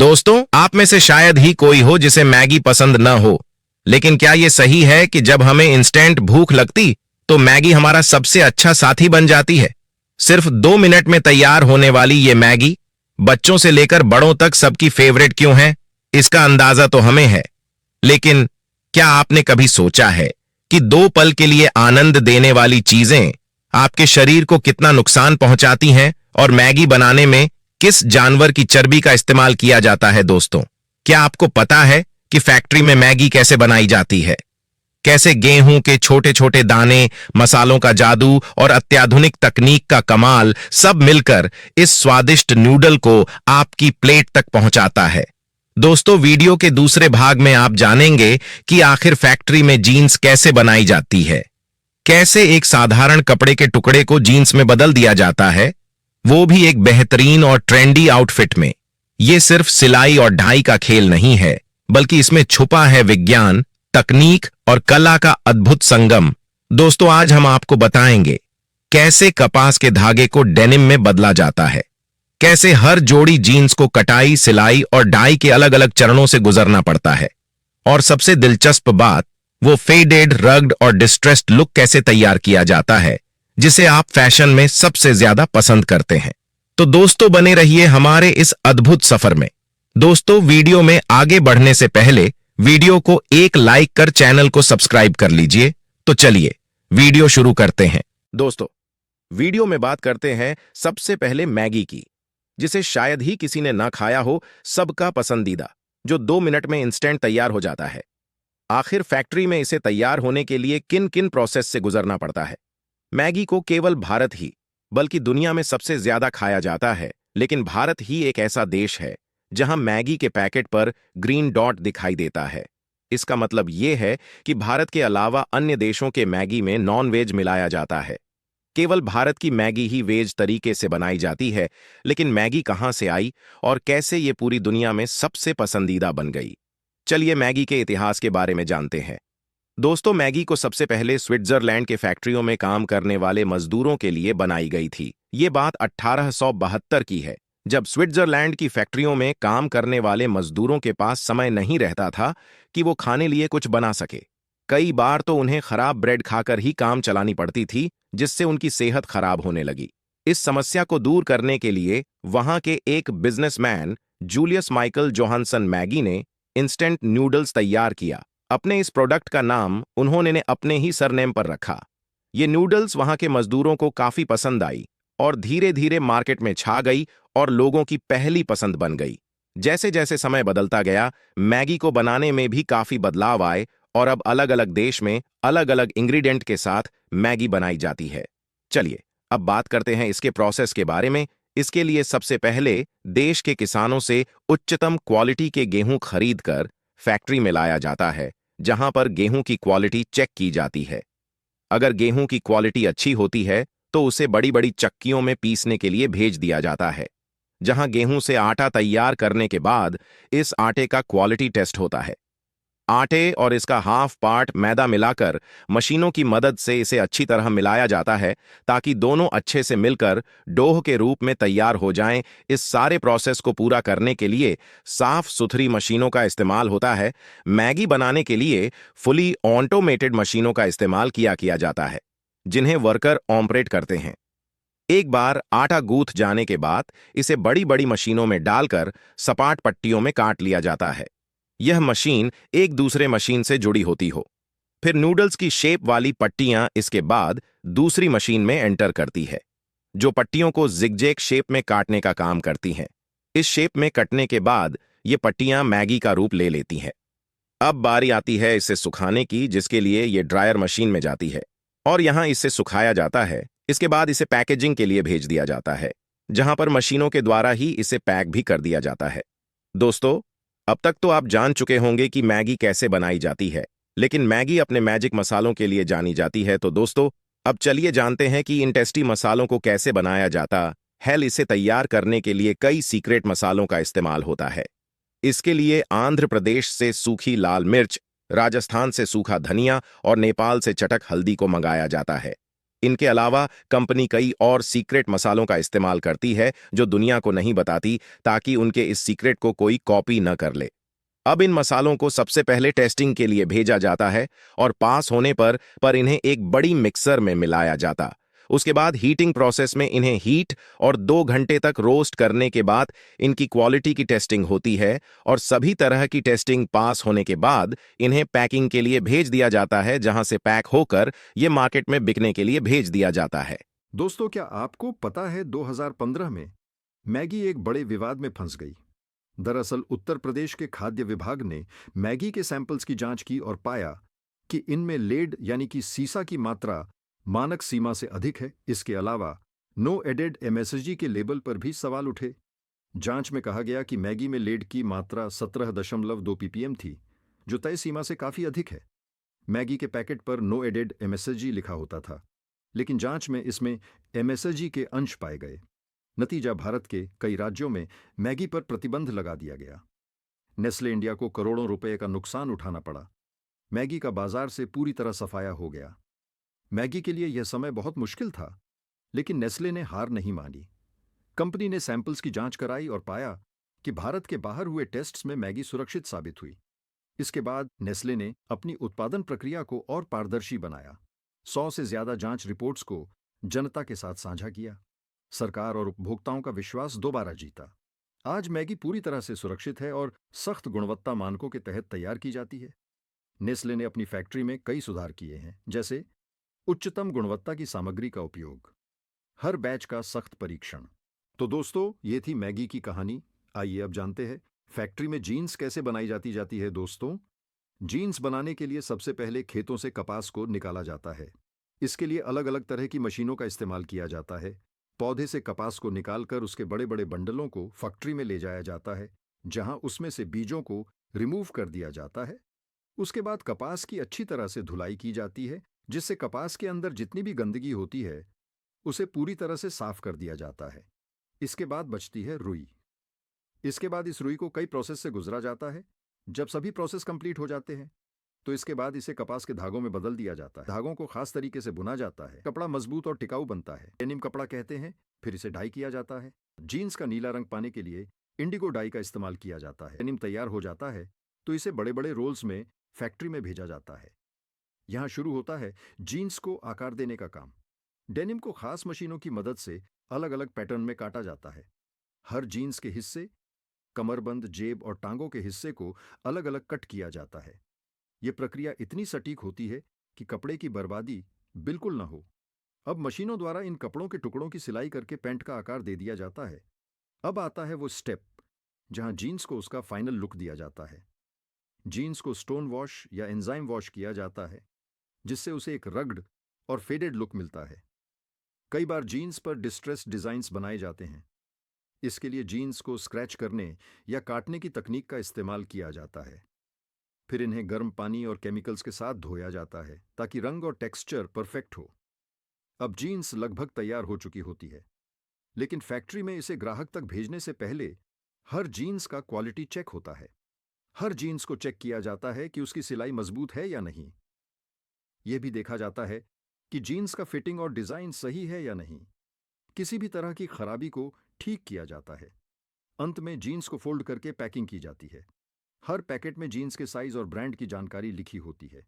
दोस्तों, आप में से शायद ही कोई हो जिसे मैगी पसंद न हो, लेकिन क्या यह सही है कि जब हमें इंस्टेंट भूख लगती तो मैगी हमारा सबसे अच्छा साथी बन जाती है। सिर्फ 2 मिनट में तैयार होने वाली ये मैगी बच्चों से लेकर बड़ों तक सबकी फेवरेट क्यों है, इसका अंदाजा तो हमें है। लेकिन क्या आपने कभी सोचा है कि 2 पल के लिए आनंद देने वाली चीजें आपके शरीर को कितना नुकसान पहुंचाती हैं, और मैगी बनाने में किस जानवर की चर्बी का इस्तेमाल किया जाता है? दोस्तों, क्या आपको पता है कि फैक्ट्री में मैगी कैसे बनाई जाती है? कैसे गेहूं के छोटे छोटे दाने, मसालों का जादू और अत्याधुनिक तकनीक का कमाल सब मिलकर इस स्वादिष्ट नूडल को आपकी प्लेट तक पहुंचाता है। दोस्तों, वीडियो के दूसरे भाग में आप जानेंगे कि आखिर फैक्ट्री में जीन्स कैसे बनाई जाती है, कैसे एक साधारण कपड़े के टुकड़े को जीन्स में बदल दिया जाता है, वो भी एक बेहतरीन और ट्रेंडी आउटफिट में। ये सिर्फ सिलाई और ढाई का खेल नहीं है, बल्कि इसमें छुपा है विज्ञान, तकनीक और कला का अद्भुत संगम। दोस्तों, आज हम आपको बताएंगे कैसे कपास के धागे को डेनिम में बदला जाता है, कैसे हर जोड़ी जीन्स को कटाई, सिलाई और डाई के अलग अलग चरणों से गुजरना पड़ता है, और सबसे दिलचस्प बात, वो फेडेड, रग्ड और डिस्ट्रेस्ड लुक कैसे तैयार किया जाता है, जिसे आप फैशन में सबसे ज्यादा पसंद करते हैं। तो दोस्तों, बने रहिए हमारे इस अद्भुत सफर में। दोस्तों, वीडियो में आगे बढ़ने से पहले वीडियो को एक लाइक कर चैनल को सब्सक्राइब कर लीजिए। तो चलिए वीडियो शुरू करते हैं। दोस्तों, वीडियो में बात करते हैं सबसे पहले मैगी की, जिसे शायद ही किसी ने ना खाया हो, सबका पसंदीदा, जो 2 मिनट में इंस्टेंट तैयार हो जाता है। आखिर फैक्ट्री में इसे तैयार होने के लिए किन किन प्रोसेस से गुजरना पड़ता है? मैगी को केवल भारत ही बल्कि दुनिया में सबसे ज्यादा खाया जाता है, लेकिन भारत ही एक ऐसा देश है जहां मैगी के पैकेट पर ग्रीन डॉट दिखाई देता है। इसका मतलब यह है कि भारत के अलावा अन्य देशों के मैगी में नॉन वेज मिलाया जाता है। केवल भारत की मैगी ही वेज तरीके से बनाई जाती है। लेकिन मैगी कहां से आई और कैसे ये पूरी दुनिया में सबसे पसंदीदा बन गई? चलिए मैगी के इतिहास के बारे में जानते हैं। दोस्तों, मैगी को सबसे पहले स्विट्जरलैंड के फैक्ट्रियों में काम करने वाले मजदूरों के लिए बनाई गई थी। ये बात 1872 की है, जब स्विट्जरलैंड की फैक्ट्रियों में काम करने वाले मजदूरों के पास समय नहीं रहता था कि वो खाने लिए कुछ बना सके। कई बार तो उन्हें खराब ब्रेड खाकर ही काम चलानी पड़ती थी, जिससे उनकी सेहत खराब होने लगी। इस समस्या को दूर करने के लिए वहां के एक businessman Julius Michael Johansson Maggi ने इंस्टेंट नूडल्स तैयार किया। अपने इस प्रोडक्ट का नाम उन्होंने अपने ही सरनेम पर रखा। ये नूडल्स वहां के मजदूरों को काफी पसंद आई और धीरे धीरे मार्केट में छा गई और लोगों की पहली पसंद बन गई। जैसे जैसे समय बदलता गया, मैगी को बनाने में भी काफी बदलाव आए और अब अलग अलग देश में अलग अलग इंग्रेडिएंट के साथ मैगी बनाई जाती है। चलिए अब बात करते हैं इसके प्रोसेस के बारे में। इसके लिए सबसे पहले देश के किसानों से उच्चतम क्वालिटी के गेहूं खरीदकर फैक्ट्री में लाया जाता है, जहां पर गेहूं की क्वालिटी चेक की जाती है। अगर गेहूं की क्वालिटी अच्छी होती है तो उसे बड़ी बड़ी चक्कियों में पीसने के लिए भेज दिया जाता है, जहां गेहूं से आटा तैयार करने के बाद इस आटे का क्वालिटी टेस्ट होता है। आटे और इसका हाफ पार्ट मैदा मिलाकर मशीनों की मदद से इसे अच्छी तरह मिलाया जाता है, ताकि दोनों अच्छे से मिलकर डोह के रूप में तैयार हो जाएं। इस सारे प्रोसेस को पूरा करने के लिए साफ सुथरी मशीनों का इस्तेमाल होता है। मैगी बनाने के लिए फुली ऑटोमेटेड मशीनों का इस्तेमाल किया जाता है, जिन्हें वर्कर ऑपरेट करते हैं। एक बार आटा गूंथ जाने के बाद इसे बड़ी बड़ी मशीनों में डालकर सपाट पट्टियों में काट लिया जाता है। यह मशीन एक दूसरे मशीन से जुड़ी होती हो। फिर नूडल्स की शेप वाली पट्टियां इसके बाद दूसरी मशीन में एंटर करती है, जो पट्टियों को जिगजैग शेप में काटने का काम करती हैं। इस शेप में कटने के बाद ये पट्टियां मैगी का रूप ले लेती हैं। अब बारी आती है इसे सुखाने की, जिसके लिए ये ड्रायर मशीन में जाती है और यहां इसे सुखाया जाता है। इसके बाद इसे पैकेजिंग के लिए भेज दिया जाता है, जहां पर मशीनों के द्वारा ही इसे पैक भी कर दिया जाता है। दोस्तों, अब तक तो आप जान चुके होंगे कि मैगी कैसे बनाई जाती है, लेकिन मैगी अपने मैजिक मसालों के लिए जानी जाती है। तो दोस्तों, अब चलिए जानते हैं कि इन टेस्टी मसालों को कैसे बनाया जाता है। इसे तैयार करने के लिए कई सीक्रेट मसालों का इस्तेमाल होता है। इसके लिए आंध्र प्रदेश से सूखी लाल मिर्च, राजस्थान से सूखा धनिया और नेपाल से चटक हल्दी को मंगाया जाता है। इनके अलावा कंपनी कई और सीक्रेट मसालों का इस्तेमाल करती है जो दुनिया को नहीं बताती, ताकि उनके इस सीक्रेट को कोई कॉपी न कर ले। अब इन मसालों को सबसे पहले टेस्टिंग के लिए भेजा जाता है और पास होने पर इन्हें एक बड़ी मिक्सर में मिलाया जाता। उसके बाद हीटिंग प्रोसेस में इन्हें हीट और 2 घंटे तक रोस्ट करने के बाद इनकी क्वालिटी की टेस्टिंग होती है और सभी तरह की टेस्टिंग पास होने के बाद इन्हें पैकिंग के लिए भेज दिया जाता है, जहां से पैक होकर ये मार्केट में बिकने के लिए भेज दिया जाता है। दोस्तों, क्या आपको पता है 2015 में मैगी एक बड़े विवाद में फंस गई। दरअसल उत्तर प्रदेश के खाद्य विभाग ने मैगी के सैंपल्स की जांच की और पाया कि इनमें लेड यानी कि सीसा की मात्रा मानक सीमा से अधिक है। इसके अलावा नो एडेड एमएसजी के लेबल पर भी सवाल उठे। जांच में कहा गया कि मैगी में लेड की मात्रा 17.2 ppm थी, जो तय सीमा से काफी अधिक है। मैगी के पैकेट पर नो एडेड एमएसजी लिखा होता था, लेकिन जांच में इसमें एमएसजी के अंश पाए गए। नतीजा, भारत के कई राज्यों में मैगी पर प्रतिबंध लगा दिया गया। नेस्ले इंडिया को करोड़ों रुपए का नुकसान उठाना पड़ा। मैगी का बाजार से पूरी तरह सफाया हो गया। मैगी के लिए यह समय बहुत मुश्किल था, लेकिन नेस्ले ने हार नहीं मानी। कंपनी ने सैंपल्स की जांच कराई और पाया कि भारत के बाहर हुए टेस्ट्स में मैगी सुरक्षित साबित हुई। इसके बाद नेस्ले ने अपनी उत्पादन प्रक्रिया को और पारदर्शी बनाया। 100 से ज्यादा जांच रिपोर्ट्स को जनता के साथ साझा किया। सरकार और उपभोक्ताओं का विश्वास दोबारा जीता। आज मैगी पूरी तरह से सुरक्षित है और सख्त गुणवत्ता मानकों के तहत तैयार की जाती है। नेस्ले ने अपनी फैक्ट्री में कई सुधार किए हैं, जैसे उच्चतम गुणवत्ता की सामग्री का उपयोग, हर बैच का सख्त परीक्षण। तो दोस्तों, ये थी मैगी की कहानी। आइए अब जानते हैं फैक्ट्री में जीन्स कैसे बनाई जाती है। दोस्तों, जीन्स बनाने के लिए सबसे पहले खेतों से कपास को निकाला जाता है। इसके लिए अलग अलग तरह की मशीनों का इस्तेमाल किया जाता है। पौधे से कपास को निकालकर उसके बड़े बड़े बंडलों को फैक्ट्री में ले जाया जाता है, जहां उसमें से बीजों को रिमूव कर दिया जाता है। उसके बाद कपास की अच्छी तरह से धुलाई की जाती है, जिससे कपास के अंदर जितनी भी गंदगी होती है उसे पूरी तरह से साफ कर दिया जाता है। इसके बाद बचती है रुई। इसके बाद इस रुई को कई प्रोसेस से गुजरा जाता है। जब सभी प्रोसेस कंप्लीट हो जाते हैं तो इसके बाद इसे कपास के धागों में बदल दिया जाता है। धागों को खास तरीके से बुना जाता है। कपड़ा मजबूत और टिकाऊ बनता है। डेनिम कपड़ा कहते हैं। फिर इसे डाई किया जाता है। जीन्स का नीला रंग पाने के लिए इंडिगो डाई का इस्तेमाल किया जाता है। डेनिम तैयार हो जाता है तो इसे बड़े बड़े रोल्स में फैक्ट्री में भेजा जाता है। यहां शुरू होता है जीन्स को आकार देने का काम। डेनिम को खास मशीनों की मदद से अलग अलग पैटर्न में काटा जाता है। हर जीन्स के हिस्से, कमरबंद, जेब और टांगों के हिस्से को अलग अलग कट किया जाता है। यह प्रक्रिया इतनी सटीक होती है कि कपड़े की बर्बादी बिल्कुल न हो। अब मशीनों द्वारा इन कपड़ों के टुकड़ों की सिलाई करके पैंट का आकार दे दिया जाता है। अब आता है वो स्टेप जहां जीन्स को उसका फाइनल लुक दिया जाता है। जीन्स को स्टोन वॉश या एंजाइम वॉश किया जाता है, जिससे उसे एक रग्ड और फेडेड लुक मिलता है। कई बार जीन्स पर डिस्ट्रेस डिजाइन्स बनाए जाते हैं। इसके लिए जीन्स को स्क्रैच करने या काटने की तकनीक का इस्तेमाल किया जाता है। फिर इन्हें गर्म पानी और केमिकल्स के साथ धोया जाता है ताकि रंग और टेक्सचर परफेक्ट हो। अब जीन्स लगभग तैयार हो चुकी होती है, लेकिन फैक्ट्री में इसे ग्राहक तक भेजने से पहले हर जीन्स का क्वालिटी चेक होता है। हर जीन्स को चेक किया जाता है कि उसकी सिलाई मजबूत है या नहीं। यह भी देखा जाता है कि जीन्स का फिटिंग और डिजाइन सही है या नहीं। किसी भी तरह की खराबी को ठीक किया जाता है। अंत में जीन्स को फोल्ड करके पैकिंग की जाती है। हर पैकेट में जीन्स के साइज और ब्रांड की जानकारी लिखी होती है।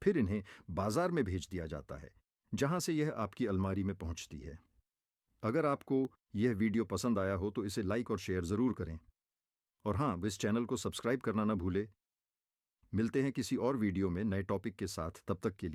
फिर इन्हें बाजार में भेज दिया जाता है, जहां से यह आपकी अलमारी में पहुंचती है। अगर आपको यह वीडियो पसंद आया हो तो इसे लाइक और शेयर जरूर करें। और हाँ, इस चैनल को सब्सक्राइब करना ना भूले। मिलते हैं किसी और वीडियो में नए टॉपिक के साथ। तब तक के लिए